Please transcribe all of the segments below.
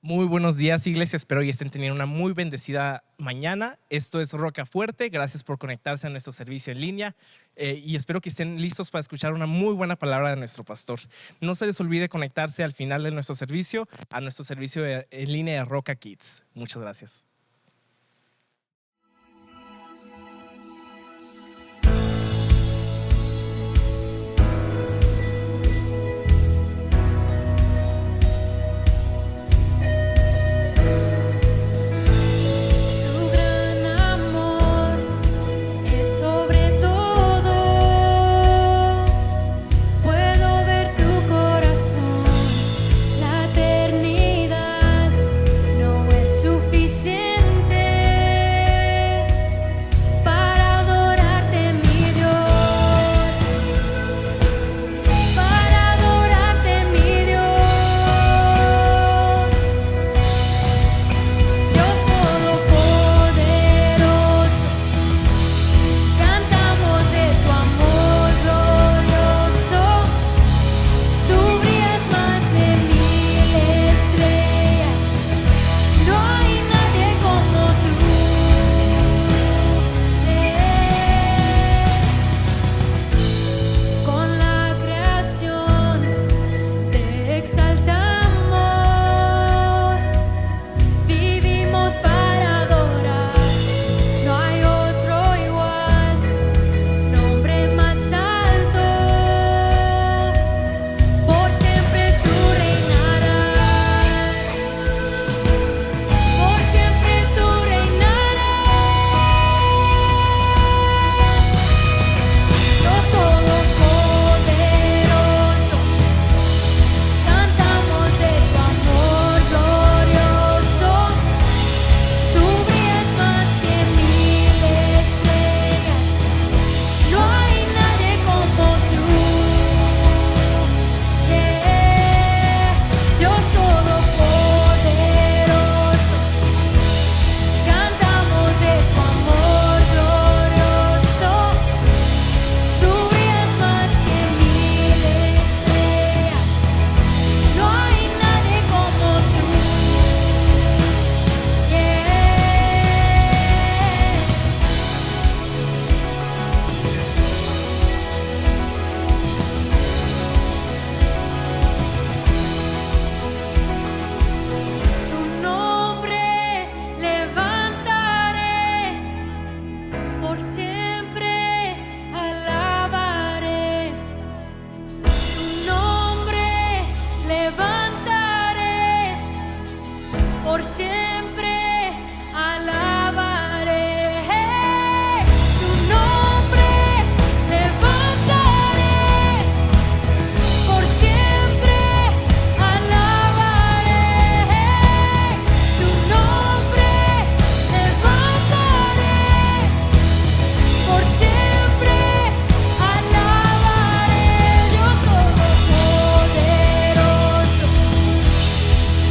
Muy buenos días, iglesia. Espero que estén teniendo una muy bendecida mañana. Esto es Roca Fuerte. Gracias por conectarse a nuestro servicio en línea y espero que estén listos para escuchar una muy buena palabra de nuestro pastor. No se les olvide conectarse al final de nuestro servicio a nuestro servicio en línea de Roca Kids. Muchas gracias.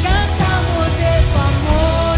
Cantamos de tu amor.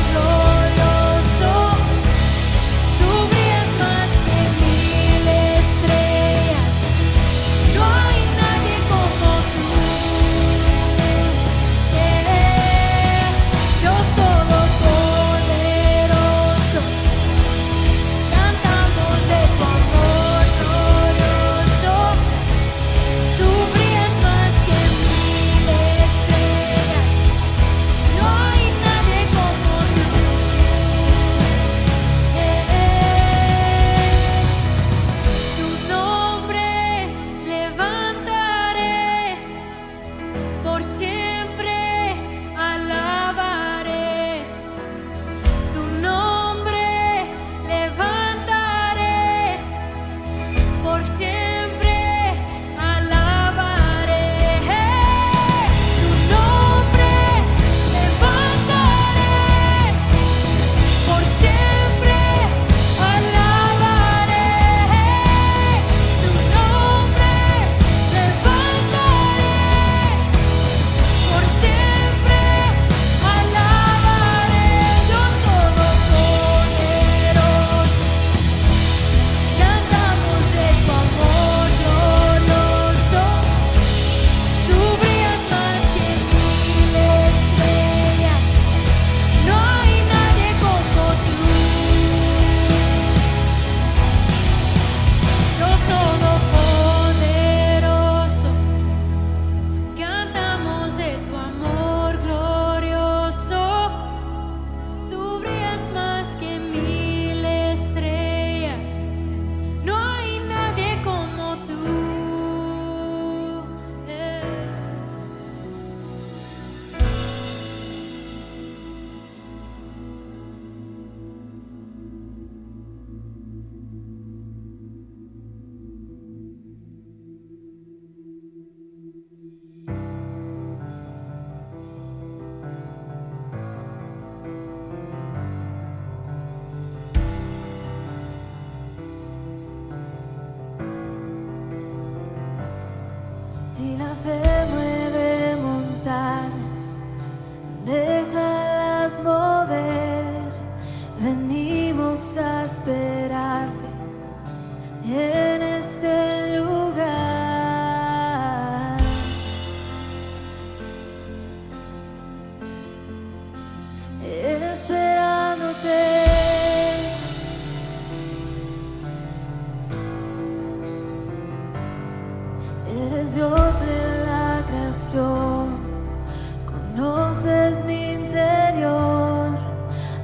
Conoces mi interior,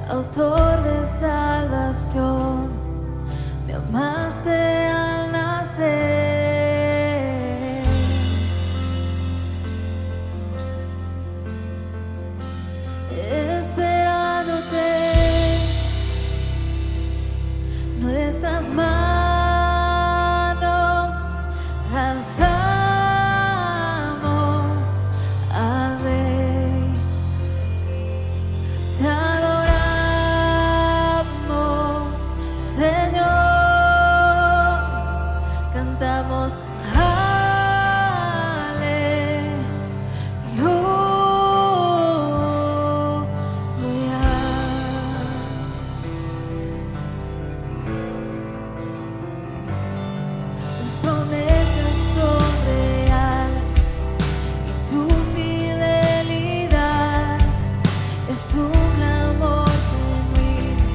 autor de salvación, me amaste al nacer. Esperándote, nuestras manos alzamos al Rey. Te adoramos, Señor, cantamos tus promesas son reales y tu fidelidad es un clamor genuino,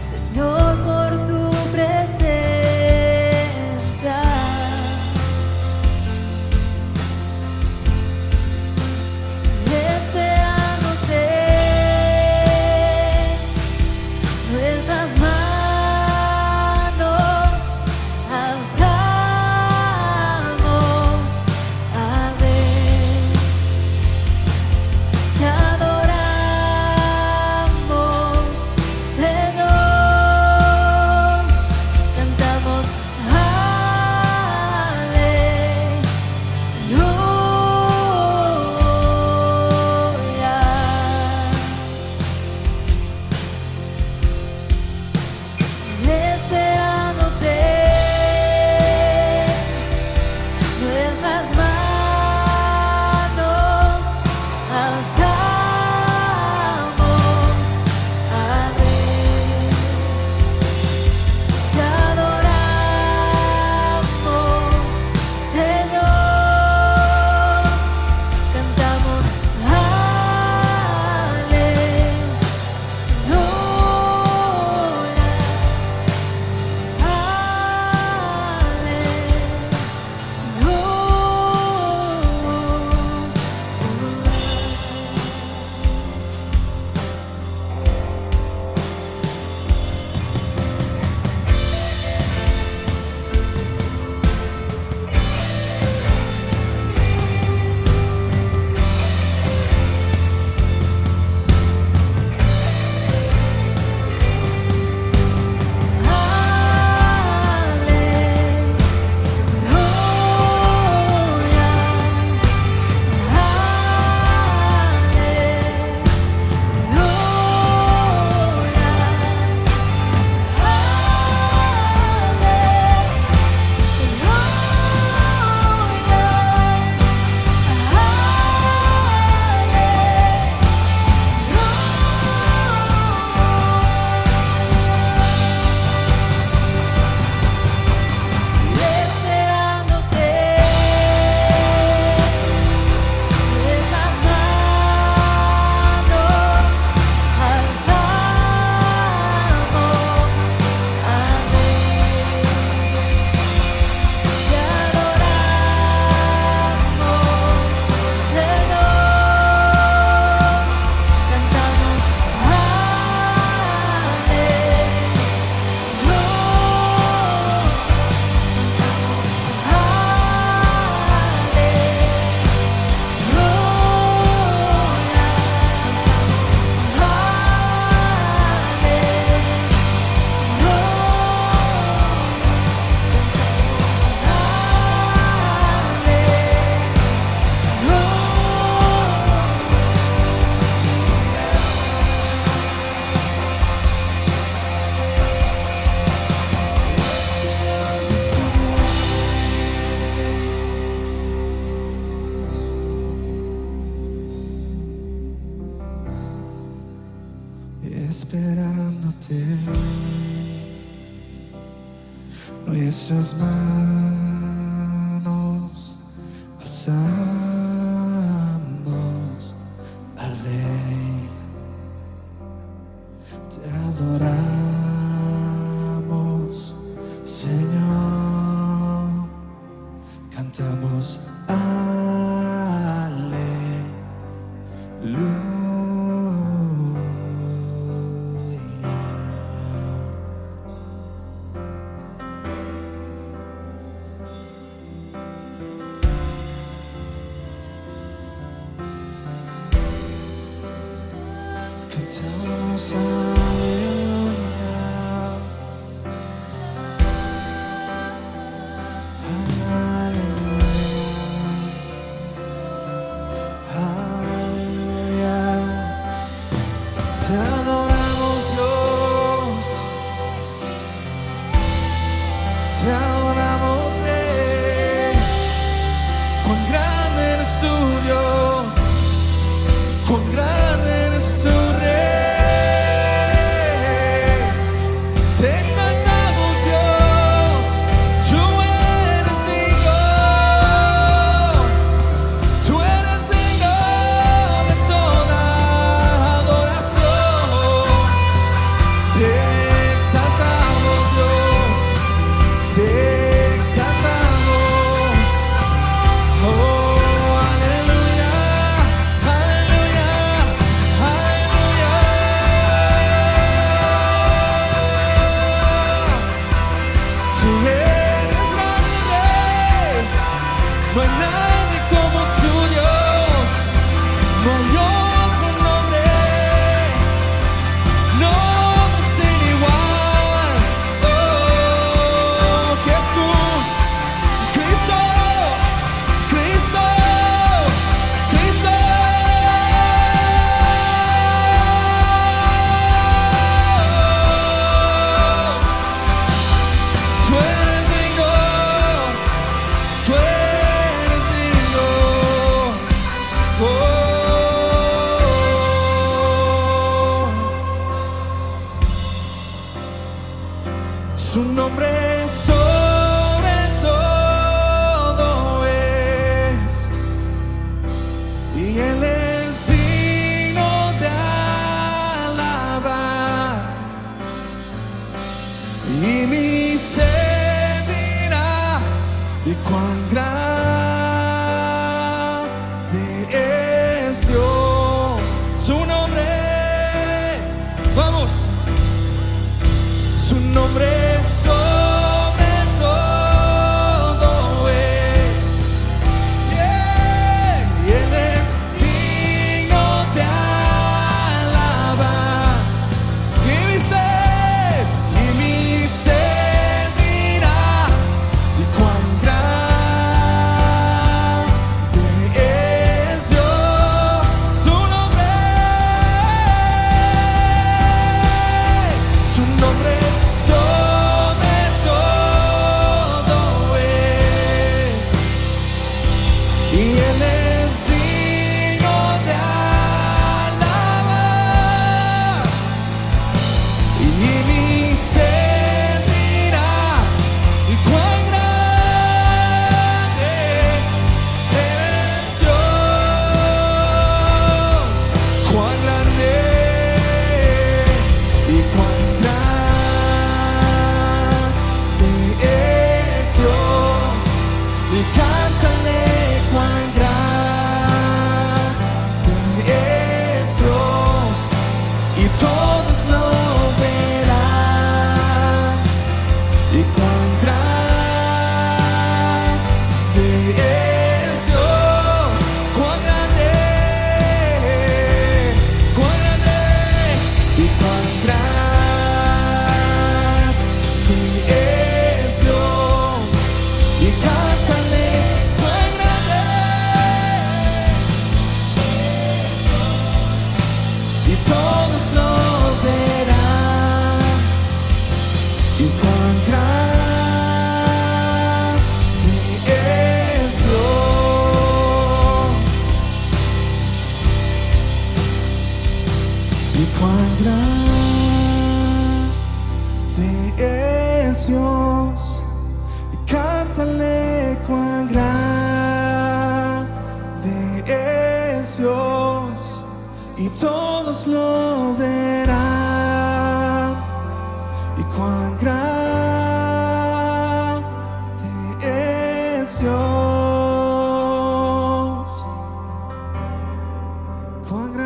Señor, por tu presencia. Esperándote, nuestras manos alzamos al Rey. Te adoramos, Señor, cantamos esperándote, nuestras manos alzamos al Rey. Te adoramos, Señor, cantamos esperándote, nuestras manos alzamos al Rey. Te adoramos, Señor, cantamos aleluya. Cantamos aleluya, aleluya, aleluya. Te adoramos, Dios, te adoramos, Rey. Cuán grande eres tú, Dios, cuán grande eres tú, Rey. Te exaltamos, Dios, tú eres digno, tú eres digno de toda adoración. Te exaltamos, Dios, te exaltamos. Oh, aleluya, aleluya, aleluya. Tú eres grande, no hay nadie como tú, Dios. No hay otro nombre, nombre sin igual. Oh, Jesús, Cristo, Cristo, Cristo. Tú eres digno, tú eres digno. Oh. Su nombre sobre todo es, y Él es digno de alabar. Y mi ser dirá, y cuán grande es Dios. Su nombre, vamos, su nombre sobre todo es, yeah. Y Él es digno de alabar. Y mi ser dirá, y cuán grande es Dios. Su nombre sobre todo es, y Él es digno de alabar. Y mi ser dirá, y cuán grande es Dios, cuán grande y cuán grande es Dios. Y cántale cuán grande es Dios, y todos lo verán. Y cuán grande es Dios, cuán grande, y cuán grande es Dios. Y cántale cuán grande, y todos lo verán. Y cuán grande es Dios, y cuán grande es Dios. Y cántale cuán grande es Dios, y todos lo verán. Y cuán grande es Dios, cuán grande.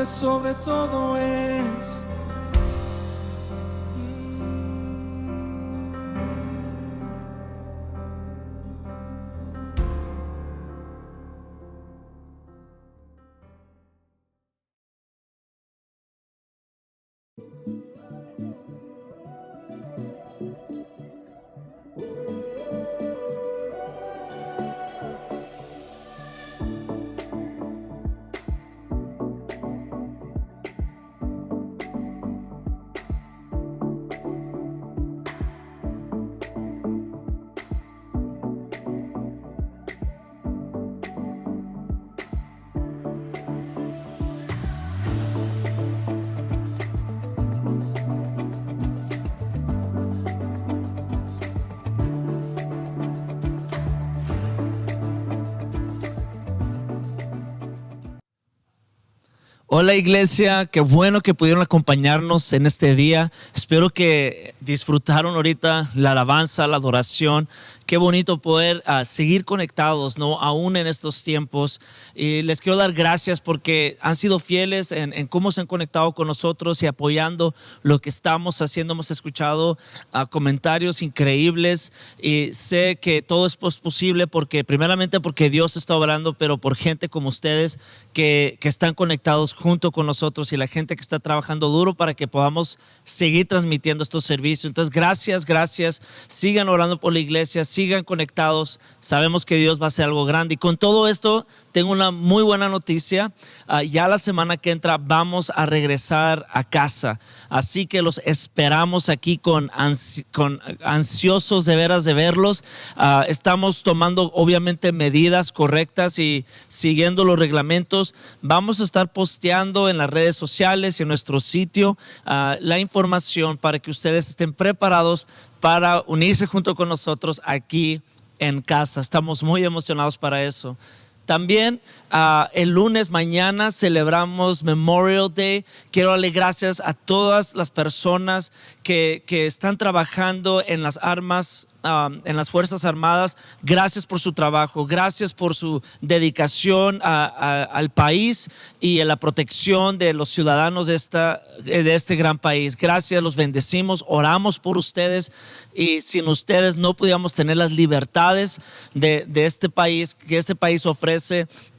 nombre sobre todo es. Hola iglesia, qué bueno que pudieron acompañarnos en este día. Espero que disfrutaron ahorita la alabanza, la adoración. Qué bonito poder seguir conectados, ¿no? Aún en estos tiempos. Y les quiero dar gracias porque han sido fieles en cómo se han conectado con nosotros y apoyando lo que estamos haciendo. Hemos escuchado comentarios increíbles y sé que todo es posible primeramente porque Dios está obrando, pero por gente como ustedes que están conectados junto con nosotros y la gente que está trabajando duro para que podamos seguir transmitiendo estos servicios. Entonces, gracias. Sigan orando por la iglesia, sigan conectados. Sabemos que Dios va a hacer algo grande. Y con todo esto, tengo una muy buena noticia. Ya la semana que entra vamos a regresar a casa. Así que los esperamos aquí con ansiosos de veras de verlos. Estamos tomando obviamente medidas correctas y siguiendo los reglamentos. Vamos a estar posteando en las redes sociales y en nuestro sitio la información para que ustedes estén preparados para unirse junto con nosotros aquí en casa. Estamos muy emocionados para eso. También el lunes mañana celebramos Memorial Day. Quiero darle gracias a todas las personas que están trabajando en las armas, en las Fuerzas Armadas. Gracias por su trabajo, gracias por su dedicación al país y a la protección de los ciudadanos de este gran país. Gracias, los bendecimos, oramos por ustedes y sin ustedes no pudiéramos tener las libertades de este país, que este país ofrece,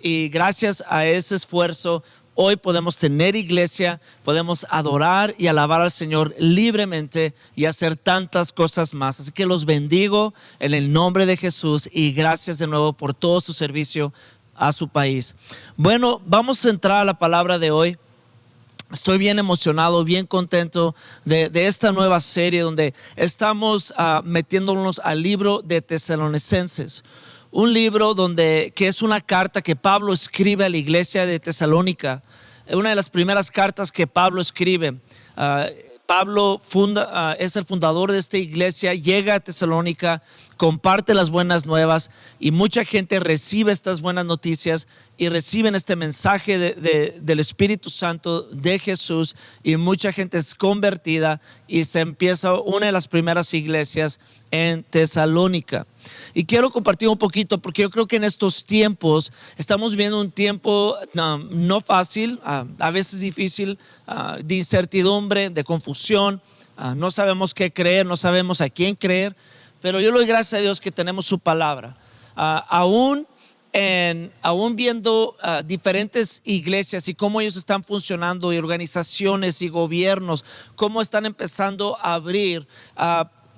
y gracias a ese esfuerzo hoy podemos tener iglesia, podemos adorar y alabar al Señor libremente y hacer tantas cosas más. Así que los bendigo en el nombre de Jesús y gracias de nuevo por todo su servicio a su país. Bueno, vamos a entrar a la palabra de hoy. Estoy bien emocionado, bien contento de esta nueva serie donde estamos metiéndonos al libro de Tesalonicenses. Un libro que es una carta que Pablo escribe a la iglesia de Tesalónica. Una de las primeras cartas que Pablo escribe. Pablo es el fundador de esta iglesia, llega a Tesalónica, comparte las buenas nuevas y mucha gente recibe estas buenas noticias y reciben este mensaje del Espíritu Santo de Jesús, y mucha gente es convertida y se empieza una de las primeras iglesias en Tesalónica. Y quiero compartir un poquito porque yo creo que en estos tiempos estamos viviendo un tiempo no fácil, a veces difícil, de incertidumbre, de confusión. No sabemos qué creer, no sabemos a quién creer, pero yo le doy gracias a Dios que tenemos su palabra. Aún viendo diferentes iglesias y cómo ellos están funcionando, y organizaciones y gobiernos, cómo están empezando a abrir.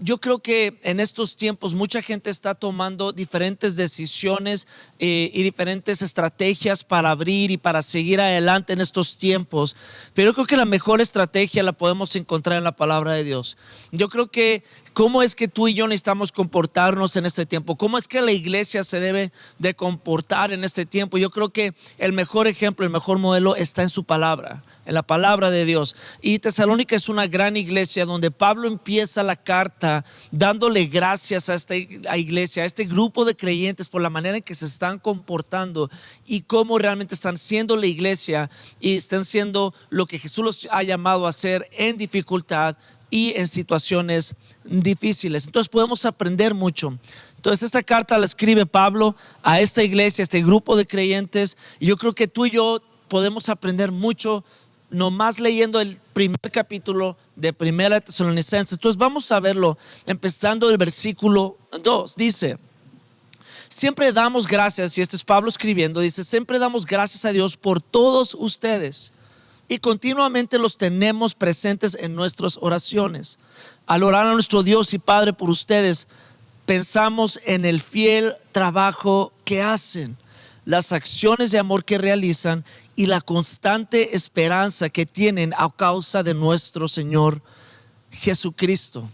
Yo creo que en estos tiempos mucha gente está tomando diferentes decisiones y diferentes estrategias para abrir y para seguir adelante en estos tiempos. Pero yo creo que la mejor estrategia la podemos encontrar en la palabra de Dios. Yo creo que cómo es que tú y yo necesitamos comportarnos en este tiempo, cómo es que la iglesia se debe de comportar en este tiempo. Yo creo que el mejor ejemplo, el mejor modelo está en su palabra, en la palabra de Dios. Y Tesalónica es una gran iglesia donde Pablo empieza la carta dándole gracias a esta iglesia, a este grupo de creyentes, por la manera en que se están comportando y cómo realmente están siendo la iglesia y están siendo lo que Jesús los ha llamado a hacer en dificultad y en situaciones difíciles. Entonces podemos aprender mucho. Entonces esta carta la escribe Pablo a esta iglesia, a este grupo de creyentes, y yo creo que tú y yo podemos aprender mucho nomás leyendo el primer capítulo de Primera de Tesalonicenses. Entonces vamos a verlo empezando el versículo 2. Dice: siempre damos gracias, y este es Pablo escribiendo, dice: siempre damos gracias a Dios por todos ustedes y continuamente los tenemos presentes en nuestras oraciones. Al orar a nuestro Dios y Padre por ustedes, pensamos en el fiel trabajo que hacen, las acciones de amor que realizan y la constante esperanza que tienen a causa de nuestro Señor Jesucristo.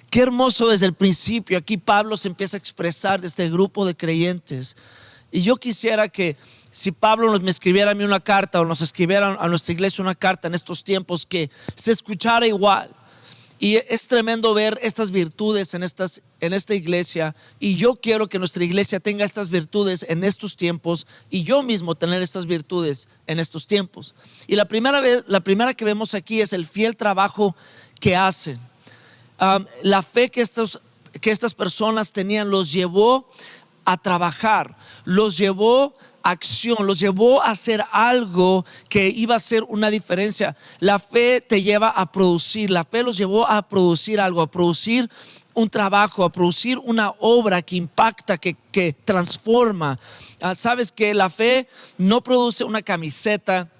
Qué hermoso desde el principio. Aquí Pablo se empieza a expresar de este grupo de creyentes. Y yo quisiera que si Pablo me escribiera a mí una carta o nos escribiera a nuestra iglesia una carta en estos tiempos, que se escuchara igual. Y es tremendo ver estas virtudes en esta iglesia, y yo quiero que nuestra iglesia tenga estas virtudes en estos tiempos, y yo mismo tener estas virtudes en estos tiempos. Y la primera que vemos aquí es el fiel trabajo que hacen. La fe que estas personas tenían los llevó a trabajar, los llevó a acción, los llevó a hacer algo que iba a hacer una diferencia. La fe te lleva a producir, la fe los llevó a producir algo, a producir un trabajo, a producir una obra que impacta, que transforma. Sabes que la fe no produce una camiseta,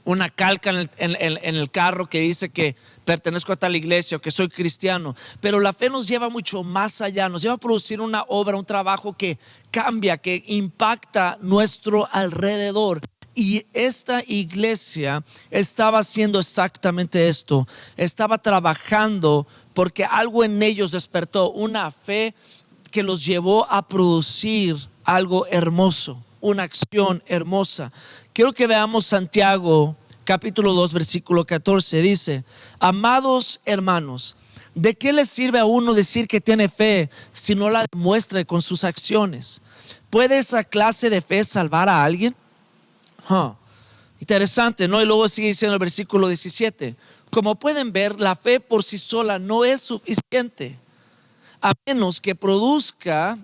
una calca en el carro que dice que pertenezco a tal iglesia o que soy cristiano, pero la fe nos lleva mucho más allá, nos lleva a producir una obra, un trabajo que cambia, que impacta nuestro alrededor. Y esta iglesia estaba haciendo exactamente esto, estaba trabajando porque algo en ellos despertó, una fe que los llevó a producir algo hermoso, una acción hermosa. Quiero que veamos Santiago capítulo 2 versículo 14. Dice: amados hermanos, ¿de qué le sirve a uno decir que tiene fe si no la demuestra con sus acciones? ¿Puede esa clase de fe salvar a alguien? Interesante, ¿no? Y luego sigue diciendo el versículo 17: como pueden ver, la fe por sí sola no es suficiente, a menos que produzca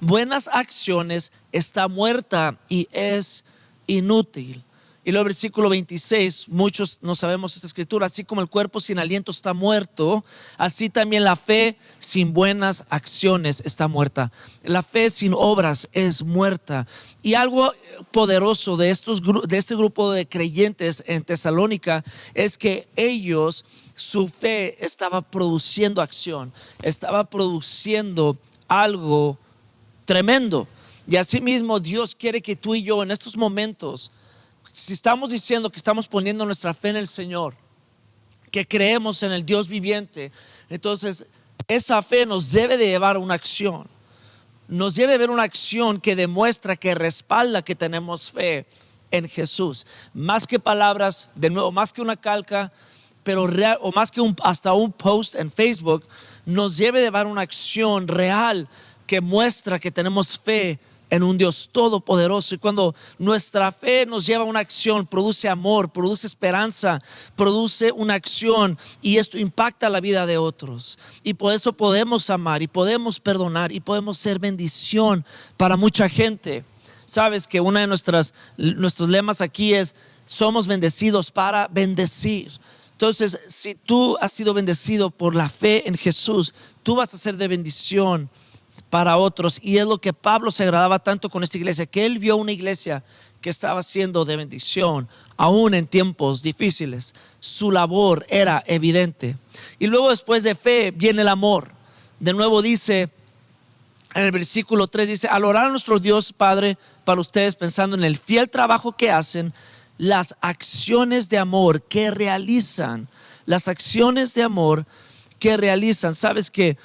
buenas acciones, está muerta y es inútil. Y luego versículo 26, muchos no sabemos esta escritura: así como el cuerpo sin aliento está muerto, así también la fe sin buenas acciones está muerta. La fe sin obras es muerta. Y algo poderoso de este grupo de creyentes en Tesalónica es que ellos, su fe estaba produciendo acción, estaba produciendo algo tremendo. Y así mismo Dios quiere que tú y yo en estos momentos, si estamos diciendo que estamos poniendo nuestra fe en el Señor, que creemos en el Dios viviente, entonces esa fe nos debe de llevar a una acción. Nos debe ver una acción que demuestra, que respalda que tenemos fe en Jesús. Más que palabras, de nuevo, más que una calca, pero real, o más que hasta un post en Facebook, nos debe de llevar una acción real que muestra que tenemos fe en un Dios todopoderoso. Y cuando nuestra fe nos lleva a una acción, produce amor, produce esperanza, produce una acción, y esto impacta la vida de otros. Y por eso podemos amar y podemos perdonar y podemos ser bendición para mucha gente. Sabes que uno de nuestros lemas aquí es: somos bendecidos para bendecir. Entonces, si tú has sido bendecido por la fe en Jesús, tú vas a ser de bendición para otros. Y es lo que Pablo se agradaba tanto con esta iglesia, que él vio una iglesia que estaba siendo de bendición aún en tiempos difíciles. Su labor era evidente. Y luego, después de fe, viene el amor. De nuevo dice en el versículo 3, dice: al orar a nuestro Dios Padre para ustedes, pensando en el fiel trabajo que hacen, las acciones de amor que realizan, las acciones de amor que realizan. Sabes que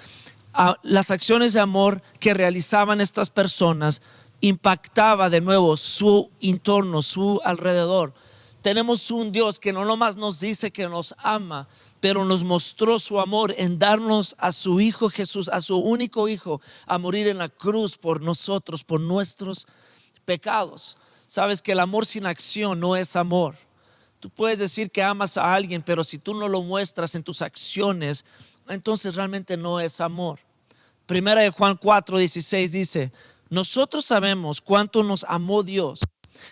las acciones de amor que realizaban estas personas impactaba de nuevo su entorno, su alrededor. Tenemos un Dios que no nomás nos dice que nos ama, pero nos mostró su amor en darnos a su Hijo Jesús, a su único Hijo, a morir en la cruz por nosotros, por nuestros pecados. Sabes que el amor sin acción no es amor. Tú puedes decir que amas a alguien, pero si tú no lo muestras en tus acciones, entonces realmente no es amor. Primera de Juan 4:16 dice: nosotros sabemos cuánto nos amó Dios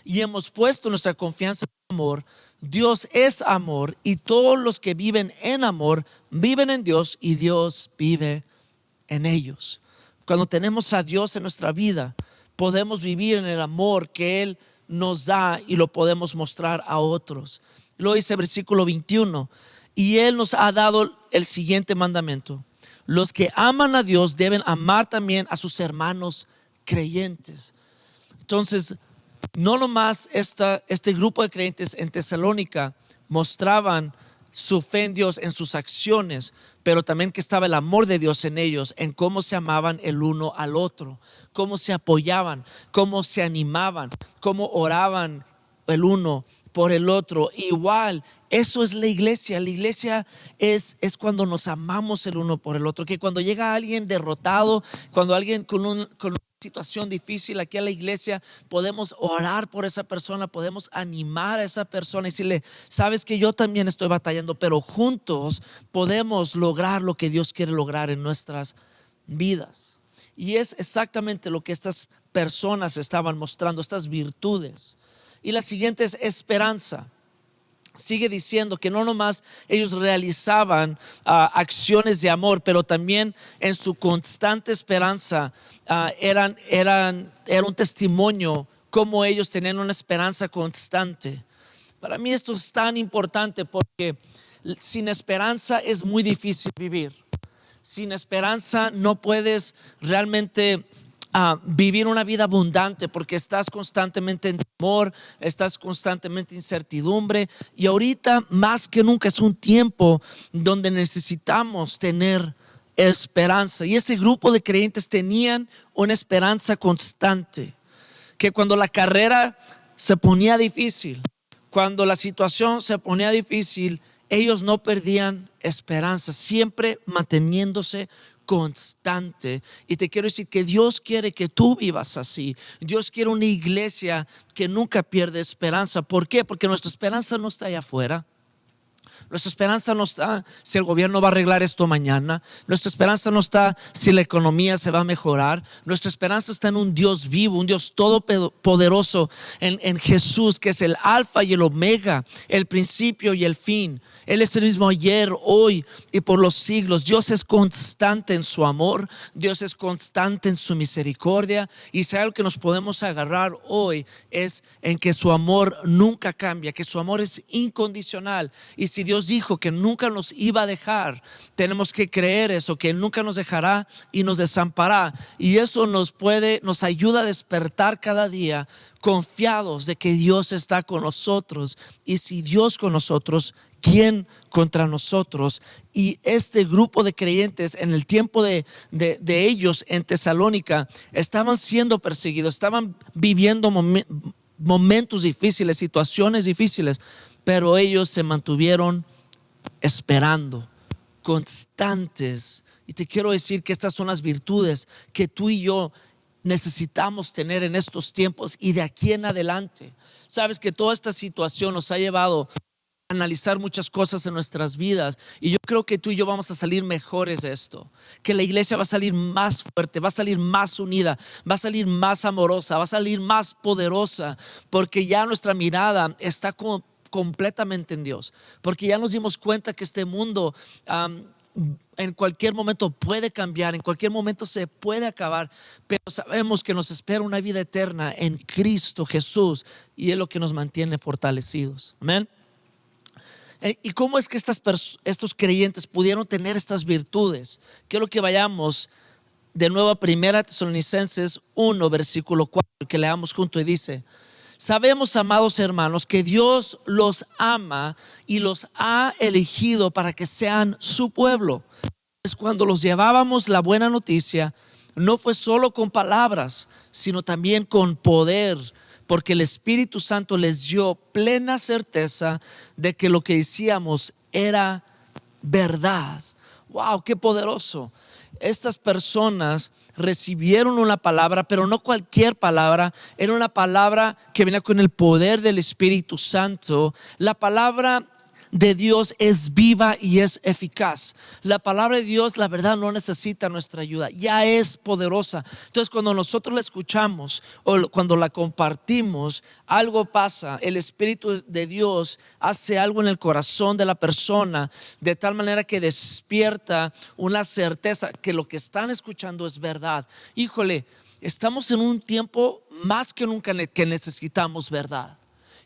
y hemos puesto nuestra confianza en el amor, Dios es amor y todos los que viven en amor viven en Dios y Dios vive en ellos. Cuando tenemos a Dios en nuestra vida, podemos vivir en el amor que Él nos da y lo podemos mostrar a otros. Lo dice el versículo 21, y Él nos ha dado el siguiente mandamiento: los que aman a Dios deben amar también a sus hermanos creyentes. Entonces, no nomás este grupo de creyentes en Tesalónica mostraban su fe en Dios en sus acciones, pero también que estaba el amor de Dios en ellos, en cómo se amaban el uno al otro, cómo se apoyaban, cómo se animaban, cómo oraban el uno por el otro. Igual, eso es la iglesia. La iglesia es cuando nos amamos el uno por el otro. Que cuando llega alguien derrotado, cuando alguien con una situación difícil aquí a la iglesia, podemos orar por esa persona, podemos animar a esa persona y decirle: sabes que yo también estoy batallando, pero juntos podemos lograr lo que Dios quiere lograr en nuestras vidas. Y es exactamente lo que estas personas estaban mostrando, estas virtudes. Y la siguiente es esperanza. Sigue diciendo que no nomás ellos realizaban acciones de amor, pero también en su constante esperanza era un testimonio como ellos tenían una esperanza constante. Para mí esto es tan importante porque sin esperanza es muy difícil vivir. Sin esperanza no puedes realmente vivir una vida abundante, porque estás constantemente en temor, estás constantemente en incertidumbre, y ahorita más que nunca es un tiempo donde necesitamos tener esperanza. Y este grupo de creyentes tenían una esperanza constante, que cuando la carrera se ponía difícil, cuando la situación se ponía difícil, ellos no perdían esperanza, siempre manteniéndose constante. Y te quiero decir que Dios quiere que tú vivas así. Dios quiere una iglesia que nunca pierde esperanza. ¿Por qué? Porque nuestra esperanza no está allá afuera. Nuestra esperanza no está si el gobierno va a arreglar esto mañana. Nuestra esperanza no está si la economía se va a mejorar. Nuestra esperanza está en un Dios vivo, un Dios todopoderoso, en Jesús, que es el alfa y el omega, el principio y el fin. Él es el mismo ayer, hoy y por los siglos. Dios es constante en su amor. Dios es constante en su misericordia. Y si hay algo que nos podemos agarrar hoy, es en que su amor nunca cambia, que su amor es incondicional. Y si Dios dijo que nunca nos iba a dejar, tenemos que creer eso, que Él nunca nos dejará y nos desamparará. Y eso nos ayuda a despertar cada día confiados de que Dios está con nosotros. Y si Dios con nosotros, ¿quién contra nosotros? Y este grupo de creyentes en el tiempo de ellos en Tesalónica estaban siendo perseguidos, estaban viviendo momentos difíciles, situaciones difíciles, pero ellos se mantuvieron esperando, constantes. Y te quiero decir que estas son las virtudes que tú y yo necesitamos tener en estos tiempos y de aquí en adelante. Sabes que toda esta situación nos ha llevado a analizar muchas cosas en nuestras vidas, y yo creo que tú y yo vamos a salir mejores de esto, que la iglesia va a salir más fuerte, va a salir más unida, va a salir más amorosa, va a salir más poderosa, porque ya nuestra mirada está completamente en Dios, porque ya nos dimos cuenta que este mundo en cualquier momento puede cambiar, en cualquier momento se puede acabar, pero sabemos que nos espera una vida eterna en Cristo Jesús, y es lo que nos mantiene fortalecidos. Amén. ¿Y cómo es que estos creyentes pudieron tener estas virtudes? Quiero que vayamos de nuevo a 1 Tesalonicenses 1, versículo 4, que leamos junto, y dice: sabemos, amados hermanos, que Dios los ama y los ha elegido para que sean su pueblo. Pues cuando los llevábamos la buena noticia, no fue solo con palabras, sino también con poder, porque el Espíritu Santo les dio plena certeza de que lo que decíamos era verdad. Wow, qué poderoso. Estas personas recibieron una palabra, pero no cualquier palabra. Era una palabra que venía con el poder del Espíritu Santo. La palabra de Dios es viva y es eficaz. La palabra de Dios, la verdad, no necesita nuestra ayuda, ya es poderosa. Entonces, cuando nosotros la escuchamos o cuando la compartimos, algo pasa. El Espíritu de Dios hace algo en el corazón de la persona, de tal manera que despierta una certeza que lo que están escuchando es verdad. Híjole, estamos en un tiempo más que nunca que necesitamos verdad,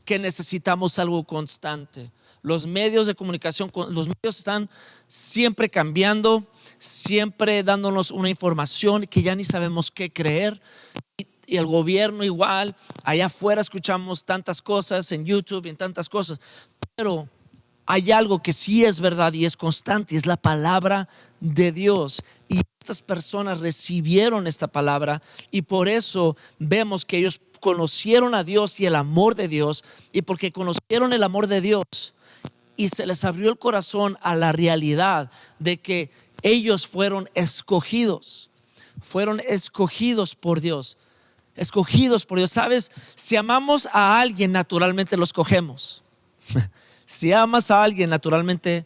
que necesitamos algo constante. Los medios de comunicación, los medios están siempre cambiando, siempre dándonos una información que ya ni sabemos qué creer. Y el gobierno igual, allá afuera escuchamos tantas cosas en YouTube y en tantas cosas. Pero hay algo que sí es verdad y es constante, y es la palabra de Dios. Y estas personas recibieron esta palabra, y por eso vemos que ellos conocieron a Dios y el amor de Dios. Y porque conocieron el amor de Dios y se les abrió el corazón a la realidad de que ellos fueron escogidos por Dios. Escogidos por Dios. Sabes, si amamos a alguien, naturalmente lo escogemos. Si amas a alguien, naturalmente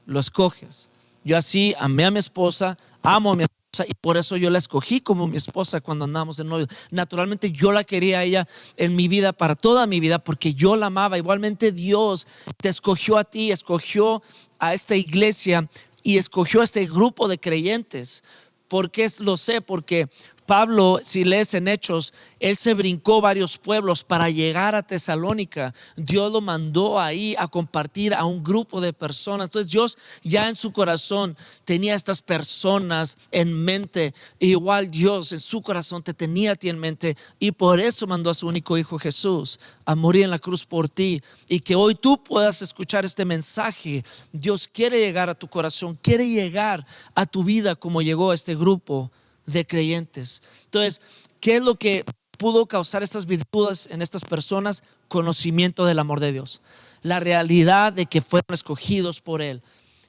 lo escoges. Yo así amé a mi esposa, amo a mi esposa, y por eso yo la escogí como mi esposa cuando andamos de novio. Naturalmente yo la quería a ella en mi vida, para toda mi vida, porque yo la amaba. Igualmente Dios te escogió a ti, escogió a esta iglesia y escogió a este grupo de creyentes. ¿Por qué lo sé? Porque Pablo, si lees en Hechos, él se brincó varios pueblos para llegar a Tesalónica. Dios lo mandó ahí a compartir a un grupo de personas. Entonces Dios ya en su corazón tenía a estas personas en mente. Igual Dios en su corazón te tenía a ti en mente, y por eso mandó a su único hijo Jesús a morir en la cruz por ti. Y que hoy tú puedas escuchar este mensaje. Dios quiere llegar a tu corazón, quiere llegar a tu vida como llegó a este grupo de creyentes. Entonces, ¿qué es lo que pudo causar estas virtudes en estas personas? Conocimiento del amor de Dios, la realidad de que fueron escogidos por Él,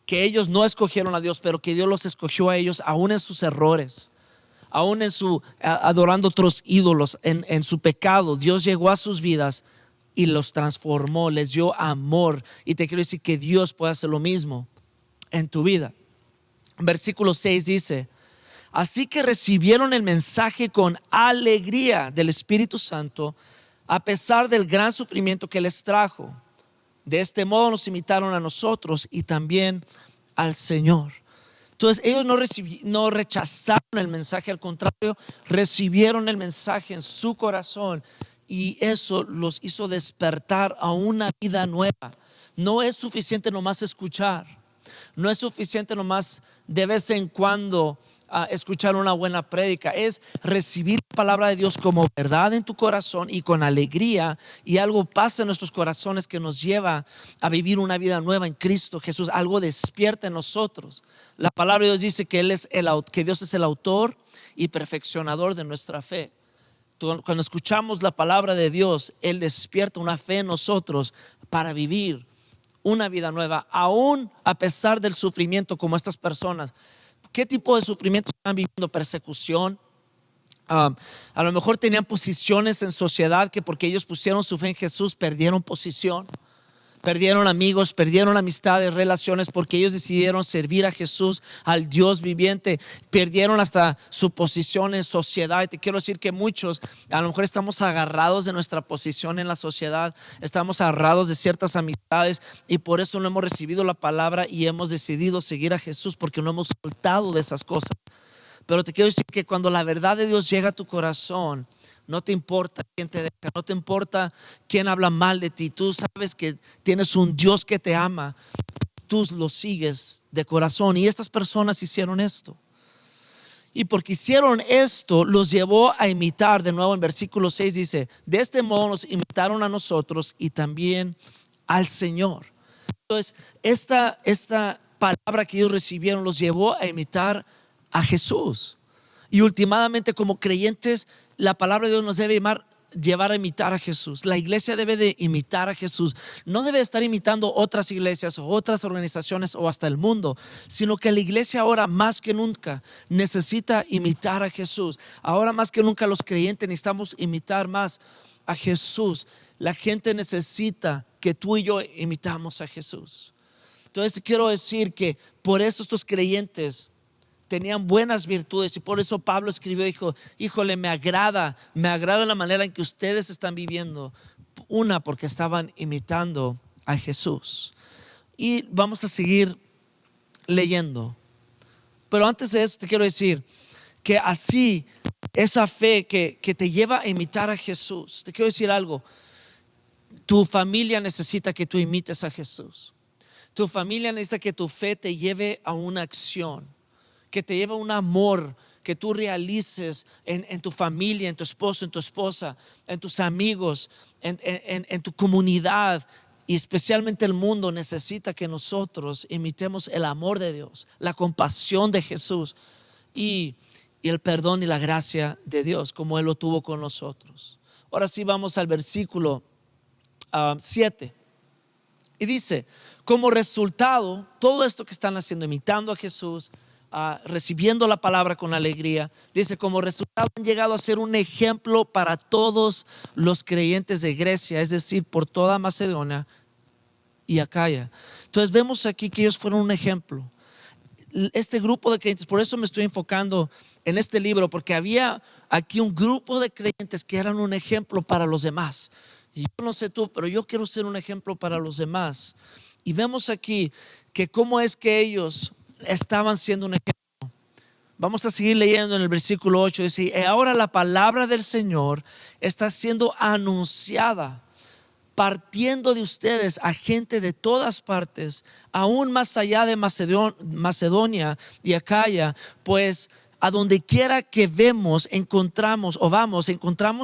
que ellos no escogieron a Dios, pero que Dios los escogió a ellos aún en sus errores, aún en su adorando otros ídolos, en su pecado. Dios llegó a sus vidas y los transformó, les dio amor. Y te quiero decir que Dios puede hacer lo mismo en tu vida. Versículo 6 dice: así que recibieron el mensaje con alegría del Espíritu Santo, a pesar del gran sufrimiento que les trajo. De este modo nos imitaron a nosotros y también al Señor. Entonces ellos no rechazaron el mensaje, al contrario, recibieron el mensaje en su corazón, y eso los hizo despertar a una vida nueva. No es suficiente nomás escuchar, no es suficiente nomás de vez en cuando escuchar una buena prédica. Es recibir la palabra de Dios como verdad en tu corazón y con alegría, y algo pasa en nuestros corazones que nos lleva a vivir una vida nueva en Cristo Jesús. Algo despierta en nosotros. La palabra de Dios dice que que Dios es el autor y perfeccionador de nuestra fe. Cuando escuchamos la palabra de Dios, Él despierta una fe en nosotros para vivir una vida nueva, aún a pesar del sufrimiento, como estas personas. ¿Qué tipo de sufrimiento están viviendo? Persecución. A lo mejor tenían posiciones en sociedad que porque ellos pusieron su fe en Jesús perdieron posición, perdieron amigos, perdieron amistades, relaciones, porque ellos decidieron servir a Jesús, al Dios viviente. Perdieron hasta su posición en sociedad. Y te quiero decir que muchos a lo mejor estamos agarrados de nuestra posición en la sociedad, estamos agarrados de ciertas amistades, y por eso no hemos recibido la palabra y hemos decidido seguir a Jesús, porque no hemos soltado de esas cosas. Pero te quiero decir que cuando la verdad de Dios llega a tu corazón, no te importa quién te deja, no te importa quién habla mal de ti. Tú sabes que tienes un Dios que te ama, tú lo sigues de corazón. Y estas personas hicieron esto, y porque hicieron esto los llevó a imitar. De nuevo en versículo 6 dice: de este modo nos imitaron a nosotros y también al Señor. Entonces esta palabra que ellos recibieron los llevó a imitar a Jesús. Y últimamente, como creyentes, la palabra de Dios nos debe llevar a imitar a Jesús. La iglesia debe de imitar a Jesús. No debe estar imitando otras iglesias o otras organizaciones o hasta el mundo, sino que la iglesia ahora más que nunca necesita imitar a Jesús. Ahora más que nunca los creyentes necesitamos imitar más a Jesús. La gente necesita que tú y yo imitamos a Jesús. Entonces te quiero decir que por eso estos creyentes tenían buenas virtudes y por eso Pablo escribió, dijo, híjole, me agrada la manera en que ustedes están viviendo. Una, porque estaban imitando a Jesús. Y vamos a seguir leyendo. Pero antes de eso te quiero decir que así, esa fe que te lleva a imitar a Jesús, te quiero decir algo. Tu familia necesita que tú imites a Jesús. Tu familia necesita que tu fe te lleve a una acción, que te lleve a un amor que tú realices en tu familia, en tu esposo, en tu esposa, en tus amigos, en tu comunidad. Y especialmente el mundo necesita que nosotros imitemos el amor de Dios, la compasión de Jesús y el perdón y la gracia de Dios como Él lo tuvo con nosotros. Ahora sí vamos al versículo 7. Y dice, como resultado, todo esto que están haciendo, imitando a Jesús, recibiendo la palabra con alegría, dice, como resultado han llegado a ser un ejemplo para todos los creyentes de Grecia, es decir, por toda Macedonia y Acaya. Entonces vemos aquí que ellos fueron un ejemplo. Este grupo de creyentes, por eso me estoy enfocando en este libro, porque había aquí un grupo de creyentes que eran un ejemplo para los demás. Y yo no sé tú, pero yo quiero ser un ejemplo para los demás. Y vemos aquí que cómo es que ellos estaban siendo un ejemplo. Vamos a seguir leyendo en el versículo 8. Dice, ahora la palabra del Señor está siendo anunciada, partiendo de ustedes a gente de todas partes, aún más allá de Macedonia y Acaya, pues a donde quiera que encontramos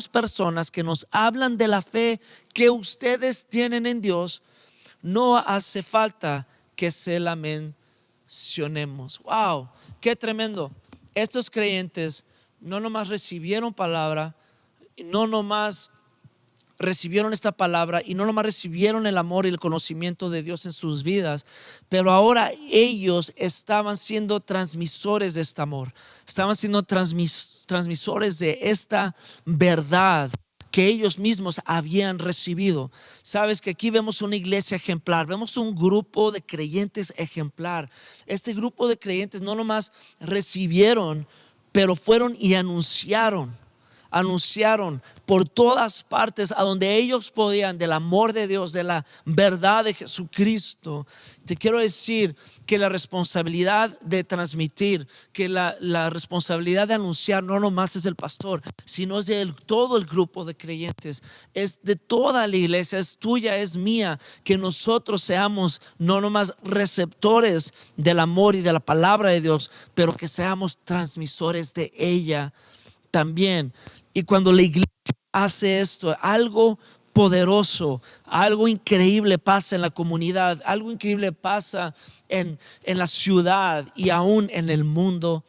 personas que nos hablan de la fe que ustedes tienen en Dios. No hace falta que se la mencionemos. Wow, qué tremendo. Estos creyentes no nomás recibieron palabra, no nomás recibieron esta palabra y no nomás recibieron el amor y el conocimiento de Dios en sus vidas, pero ahora ellos estaban siendo transmisores de este amor, estaban siendo transmisores de esta verdad que ellos mismos habían recibido. Sabes que aquí vemos una iglesia ejemplar, vemos un grupo de creyentes ejemplar. Este grupo de creyentes no nomás recibieron, pero fueron y anunciaron por todas partes a donde ellos podían del amor de Dios, de la verdad de Jesucristo. Te quiero decir que la responsabilidad de transmitir, que la responsabilidad de anunciar no nomás es del pastor, sino es de todo el grupo de creyentes, es de toda la iglesia, es tuya, es mía, que nosotros seamos no nomás receptores del amor y de la palabra de Dios, pero que seamos transmisores de ella también. Y cuando la iglesia hace esto, algo poderoso, algo increíble pasa en la comunidad, algo increíble pasa en la ciudad y aún en el mundo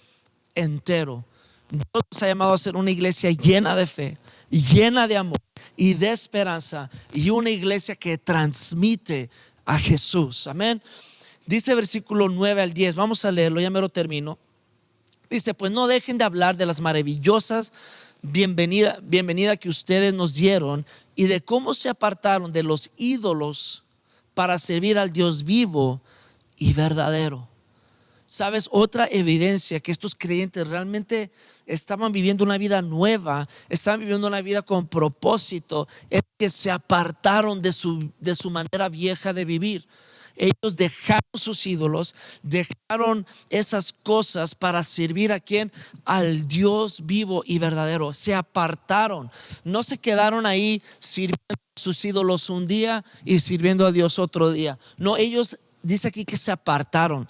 entero. Dios nos ha llamado a ser una iglesia llena de fe, llena de amor y de esperanza, y una iglesia que transmite a Jesús. Amén. Dice versículo 9 al 10, vamos a leerlo, ya me lo termino. Dice, pues no dejen de hablar de las maravillosas bienvenida que ustedes nos dieron y de cómo se apartaron de los ídolos para servir al Dios vivo y verdadero. ¿Sabes? Otra evidencia que estos creyentes realmente estaban viviendo una vida nueva, estaban viviendo una vida con propósito, es que se apartaron de su manera vieja de vivir. Ellos dejaron sus ídolos, dejaron esas cosas para servir a quién, al Dios vivo y verdadero. Se apartaron, no se quedaron ahí sirviendo a sus ídolos un día y sirviendo a Dios otro día. No, ellos, dice aquí que se apartaron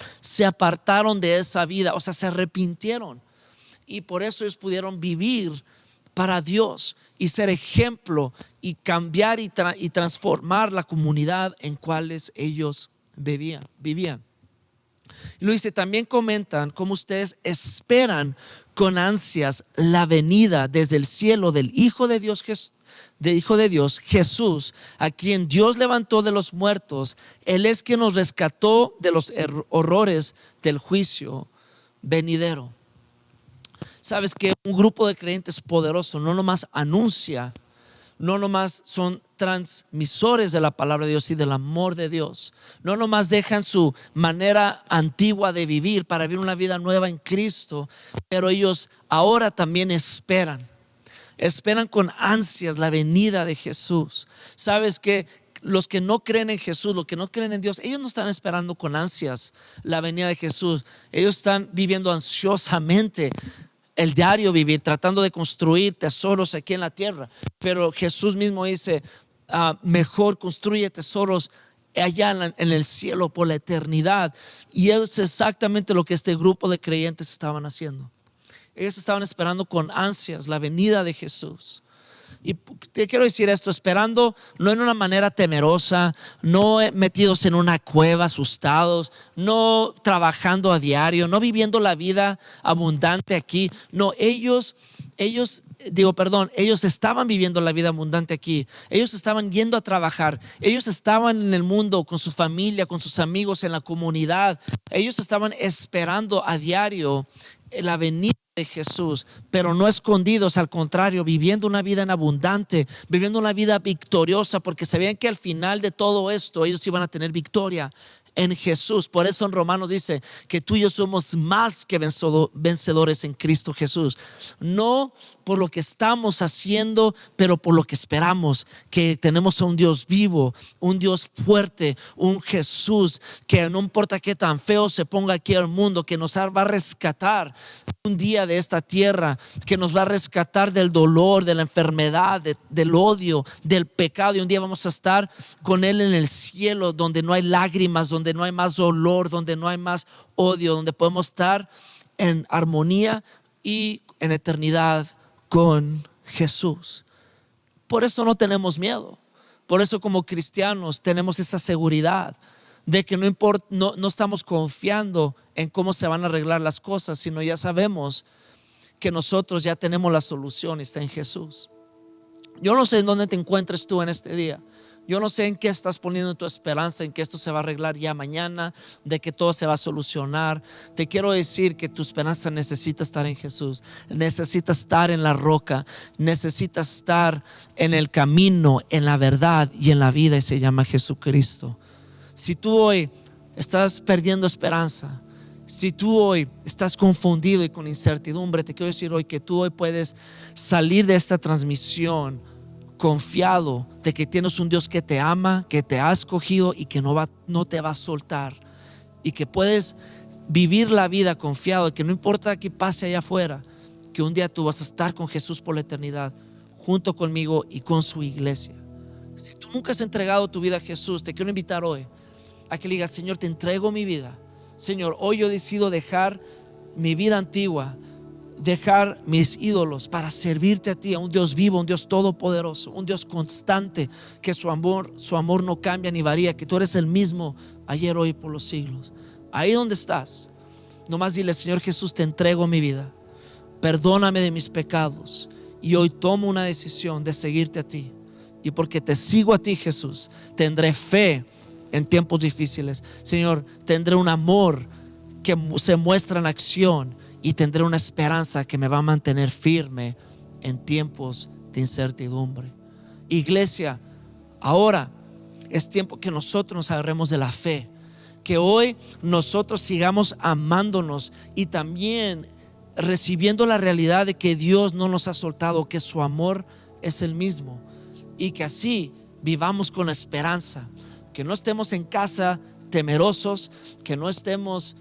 de esa vida, o sea, se arrepintieron, y por eso ellos pudieron vivir para Dios y ser ejemplo y cambiar y transformar la comunidad en cuales ellos vivían. Y lo dice, también comentan cómo ustedes esperan con ansias la venida desde el cielo del Hijo de Dios, Jesús, a quien Dios levantó de los muertos. Él es quien nos rescató de los horrores del juicio venidero. Sabes que un grupo de creyentes poderoso no nomás anuncia, no nomás son transmisores de la palabra de Dios y del amor de Dios. No nomás dejan su manera antigua de vivir para vivir una vida nueva en Cristo, pero ellos ahora también esperan con ansias la venida de Jesús. ¿Sabes que los que no creen en Jesús, los que no creen en Dios, ellos no están esperando con ansias la venida de Jesús? Ellos están viviendo ansiosamente el diario vivir, tratando de construir tesoros aquí en la tierra. Pero Jesús mismo dice, mejor construye tesoros allá en el cielo por la eternidad. Y es exactamente lo que este grupo de creyentes estaban haciendo. Ellos estaban esperando con ansias la venida de Jesús. Y te quiero decir esto, esperando no en una manera temerosa, no metidos en una cueva, asustados, no trabajando a diario, no viviendo la vida abundante aquí. No, ellos estaban viviendo la vida abundante aquí. Ellos estaban yendo a trabajar. Ellos estaban en el mundo con su familia, con sus amigos, en la comunidad. Ellos estaban esperando a diario la venida de Jesús, pero no escondidos, al contrario, viviendo una vida en abundante, viviendo una vida victoriosa, porque sabían que al final de todo esto ellos iban a tener victoria en Jesús. Por eso en Romanos dice que tú y yo somos más que vencedores en Cristo Jesús. No por lo que estamos haciendo, pero por lo que esperamos, que tenemos a un Dios vivo, un Dios fuerte, un Jesús que no importa qué tan feo se ponga aquí el mundo, que nos va a rescatar un día de esta tierra, que nos va a rescatar del dolor, de la enfermedad, del odio, del pecado, y un día vamos a estar con Él en el cielo, donde no hay lágrimas, donde no hay más dolor, donde no hay más odio, donde podemos estar en armonía y en eternidad con Jesús. Por eso no tenemos miedo. Por eso como cristianos tenemos esa seguridad de que no importa, no estamos confiando en cómo se van a arreglar las cosas, sino ya sabemos que nosotros ya tenemos la solución, está en Jesús. Yo no sé en dónde te encuentres tú en este día. Yo no sé en qué estás poniendo tu esperanza, en que esto se va a arreglar ya mañana, de que todo se va a solucionar. Te quiero decir que tu esperanza necesita estar en Jesús, necesita estar en la roca, necesita estar en el camino, en la verdad y en la vida, y se llama Jesucristo. Si tú hoy estás perdiendo esperanza, si tú hoy estás confundido y con incertidumbre, te quiero decir hoy que tú hoy puedes salir de esta transmisión confiado de que tienes un Dios que te ama, que te ha escogido y que no te va a soltar, y que puedes vivir la vida confiado de que no importa qué pase allá afuera, que un día tú vas a estar con Jesús por la eternidad, junto conmigo y con su iglesia. Si tú nunca has entregado tu vida a Jesús, te quiero invitar hoy a que le digas: Señor, te entrego mi vida. Señor, hoy yo decido dejar mi vida antigua, dejar mis ídolos para servirte a ti, a un Dios vivo, un Dios todopoderoso, un Dios constante, que su amor no cambia ni varía, que tú eres el mismo ayer, hoy, por los siglos. Ahí donde estás, nomás dile: Señor Jesús, te entrego mi vida, perdóname de mis pecados, y hoy tomo una decisión de seguirte a ti, y porque te sigo a ti, Jesús, tendré fe en tiempos difíciles. Señor, tendré un amor que se muestra en acción, y tendré una esperanza que me va a mantener firme en tiempos de incertidumbre. Iglesia, ahora es tiempo que nosotros nos agarremos de la fe, que hoy nosotros sigamos amándonos y también recibiendo la realidad de que Dios no nos ha soltado, que su amor es el mismo, y que así vivamos con esperanza, que no estemos en casa temerosos, que no estemos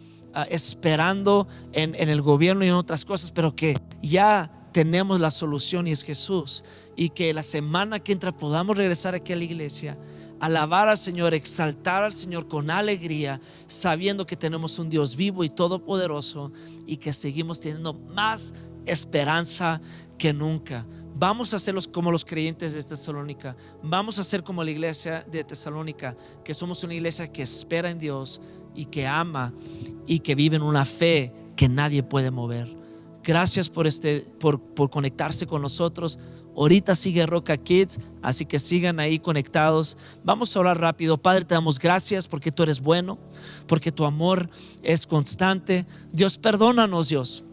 esperando en el gobierno y en otras cosas, pero que ya tenemos la solución, y es Jesús. Y que la semana que entra podamos regresar aquí a la iglesia, alabar al Señor, exaltar al Señor con alegría, sabiendo que tenemos un Dios vivo y todopoderoso, y que seguimos teniendo más esperanza que nunca. Vamos a ser como los creyentes de Tesalónica. Vamos a ser como la iglesia de Tesalónica, que somos una iglesia que espera en Dios y que ama y que vive en una fe que nadie puede mover. Gracias por conectarse con nosotros. Ahorita sigue Roca Kids, así que sigan ahí conectados. Vamos a orar rápido. Padre, te damos gracias porque tú eres bueno, porque tu amor es constante. Dios, perdónanos, Dios.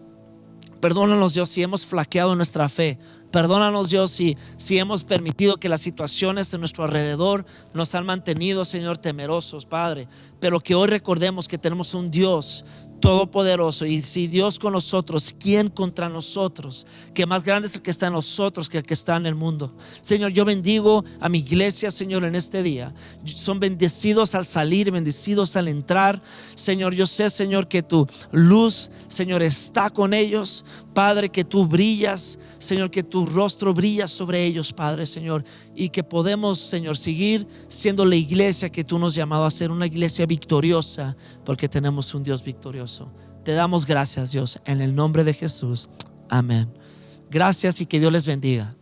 Perdónanos, Dios, si hemos flaqueado en nuestra fe. Perdónanos, Dios, si hemos permitido que las situaciones en nuestro alrededor nos han mantenido, Señor, temerosos, Padre. Pero que hoy recordemos que tenemos un Dios todopoderoso, y si Dios con nosotros, ¿quién contra nosotros? Que más grande es el que está en nosotros que el que está en el mundo. Señor, yo bendigo a mi iglesia, Señor, en este día. Son bendecidos al salir, bendecidos al entrar. Señor, yo sé, Señor, que tu luz, Señor, está con ellos. Padre, que tú brillas, Señor, que tu rostro brilla sobre ellos, Padre, Señor, y que podemos, Señor, seguir siendo la iglesia que tú nos has llamado a ser, una iglesia victoriosa, porque tenemos un Dios victorioso. Te damos gracias, Dios, en el nombre de Jesús. Amén. Gracias y que Dios les bendiga.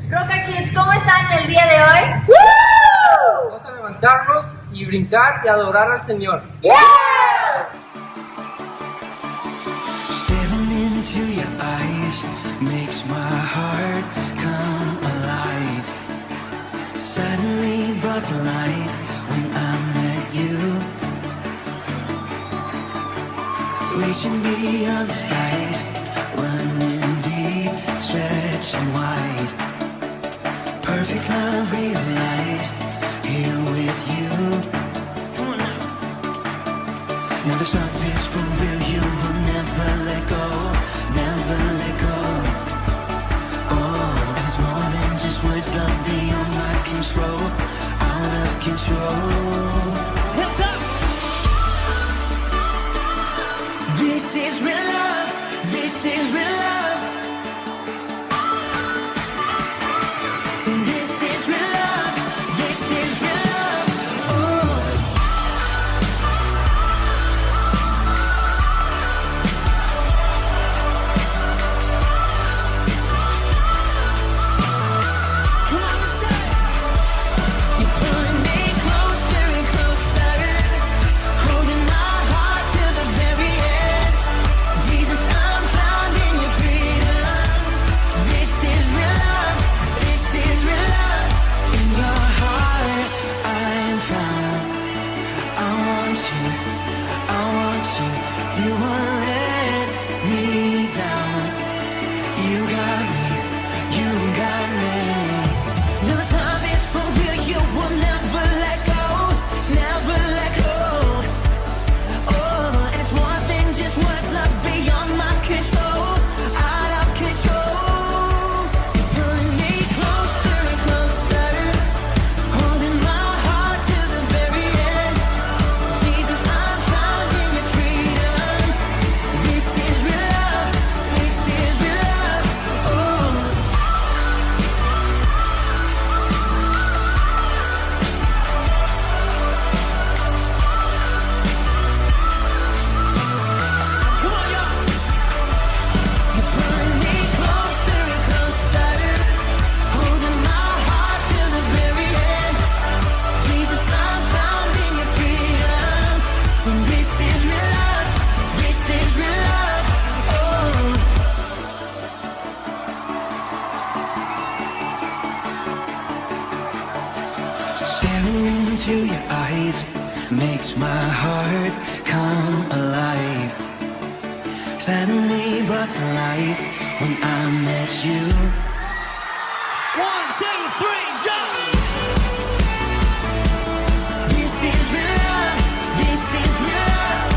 Roca Kids, ¿cómo están el día de hoy? Vamos a levantarnos y brincar y adorar al Señor. Staring into your eyes makes my heart come alive. Suddenly brought to life when I met you. Reaching beyond the skies, running deep, stretching wide. Perfect love realized here with you. Come on now. Now this love is for real. You will never let go, never let go. Oh, and it's more than just words. Love beyond my control, out of control. Hands up. This is real love. This is real love. Sing, this is real love. This is real love. Oh. Come on and say, you're pulling me closer and closer, holding my heart to the very end. Jesus, I'm found in your freedom. This is real love. This is real love. In your heart I'm found. I want you, I want you. You won't let me down. You got me, you got me. No time is for real. You will never let go, never let go. Oh, and it's more than just words. Love beyond my control, out of control. You're pulling me closer and closer, holding my heart to the very end. Jesus, I'm found in your freedom. This is real love. This is real love. Oh. Come on, y'all. You're pulling me closer and closer, holding my heart to the very end. Jesus, I'm found in your freedom. So this is real love. This is real love. Oh. Staring into your eyes makes my heart come alive. Suddenly brought to life when I met you. 1, 2, 3, jump! This is real love. This is real love.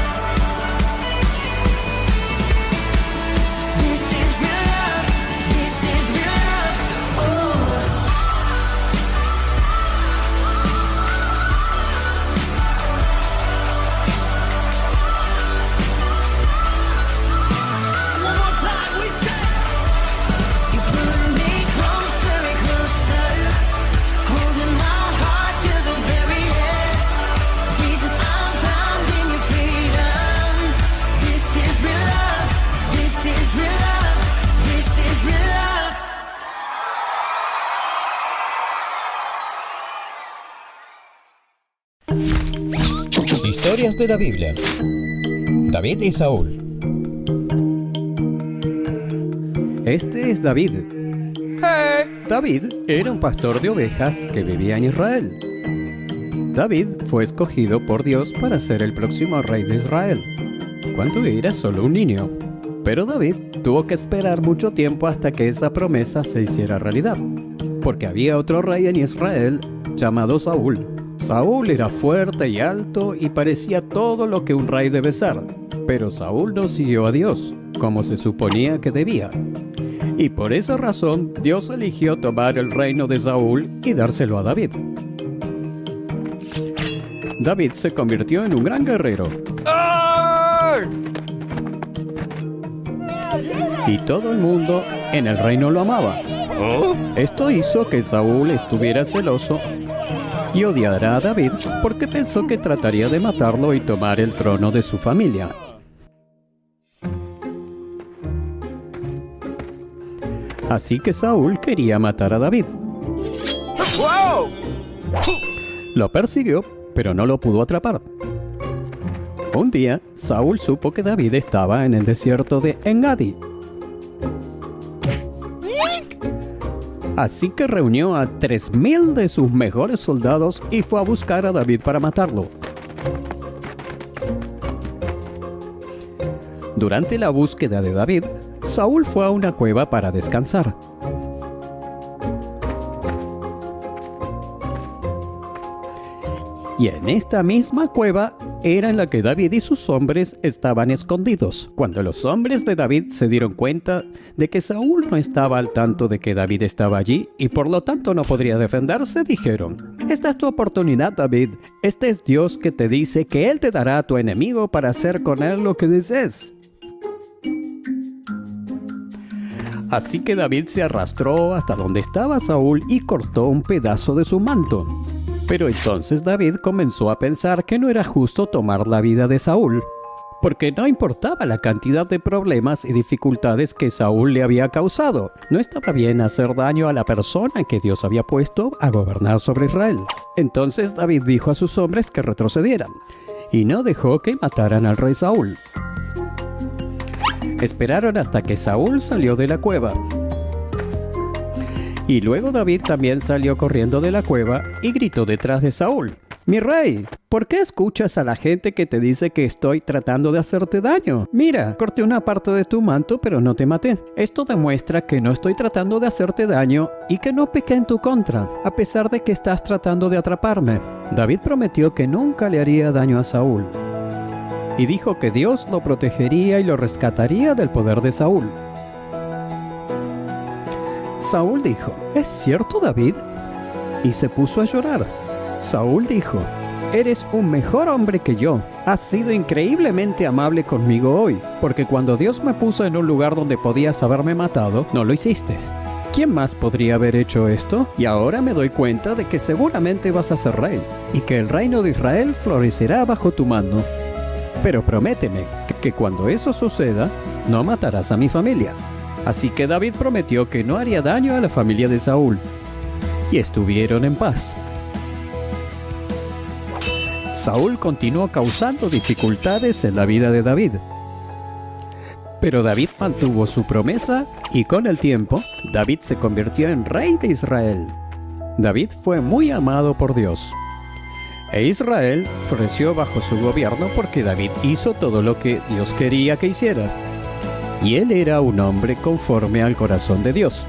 This is real love. Historias de la Biblia. David y Saúl. Este es David. David era un pastor de ovejas que vivía en Israel. David fue escogido por Dios para ser el próximo rey de Israel, cuando era solo un niño. Pero David tuvo que esperar mucho tiempo hasta que esa promesa se hiciera realidad, porque había otro rey en Israel llamado Saúl. Saúl era fuerte y alto y parecía todo lo que un rey debe ser, pero Saúl no siguió a Dios, como se suponía que debía. Y por esa razón, Dios eligió tomar el reino de Saúl y dárselo a David. David se convirtió en un gran guerrero. Y todo el mundo en el reino lo amaba. Esto hizo que Saúl estuviera celoso y odiara a David porque pensó que trataría de matarlo y tomar el trono de su familia. Así que Saúl quería matar a David. Lo persiguió, pero no lo pudo atrapar. Un día, Saúl supo que David estaba en el desierto de Engadi. Así que reunió a 3,000 de sus mejores soldados y fue a buscar a David para matarlo. Durante la búsqueda de David, Saúl fue a una cueva para descansar. Y en esta misma cueva era en la que David y sus hombres estaban escondidos. Cuando los hombres de David se dieron cuenta de que Saúl no estaba al tanto de que David estaba allí y por lo tanto no podría defenderse, dijeron: «Esta es tu oportunidad, David. Este es Dios que te dice que Él te dará a tu enemigo para hacer con él lo que desees». Así que David se arrastró hasta donde estaba Saúl y cortó un pedazo de su manto. Pero entonces David comenzó a pensar que no era justo tomar la vida de Saúl, porque no importaba la cantidad de problemas y dificultades que Saúl le había causado. No estaba bien hacer daño a la persona que Dios había puesto a gobernar sobre Israel. Entonces David dijo a sus hombres que retrocedieran, y no dejó que mataran al rey Saúl. Esperaron hasta que Saúl salió de la cueva. Y luego David también salió corriendo de la cueva y gritó detrás de Saúl: «Mi rey, ¿por qué escuchas a la gente que te dice que estoy tratando de hacerte daño? Mira, corté una parte de tu manto, pero no te maté. Esto demuestra que no estoy tratando de hacerte daño y que no pequé en tu contra, a pesar de que estás tratando de atraparme». David prometió que nunca le haría daño a Saúl, y dijo que Dios lo protegería y lo rescataría del poder de Saúl. Saúl dijo: «¿Es cierto, David?», y se puso a llorar. Saúl dijo: «Eres un mejor hombre que yo. Has sido increíblemente amable conmigo hoy, porque cuando Dios me puso en un lugar donde podías haberme matado, no lo hiciste. ¿Quién más podría haber hecho esto? Y ahora me doy cuenta de que seguramente vas a ser rey, y que el reino de Israel florecerá bajo tu mando. Pero prométeme que cuando eso suceda, no matarás a mi familia». Así que David prometió que no haría daño a la familia de Saúl, y estuvieron en paz. Saúl continuó causando dificultades en la vida de David. Pero David mantuvo su promesa y con el tiempo, David se convirtió en rey de Israel. David fue muy amado por Dios. E Israel floreció bajo su gobierno porque David hizo todo lo que Dios quería que hiciera. Y él era un hombre conforme al corazón de Dios.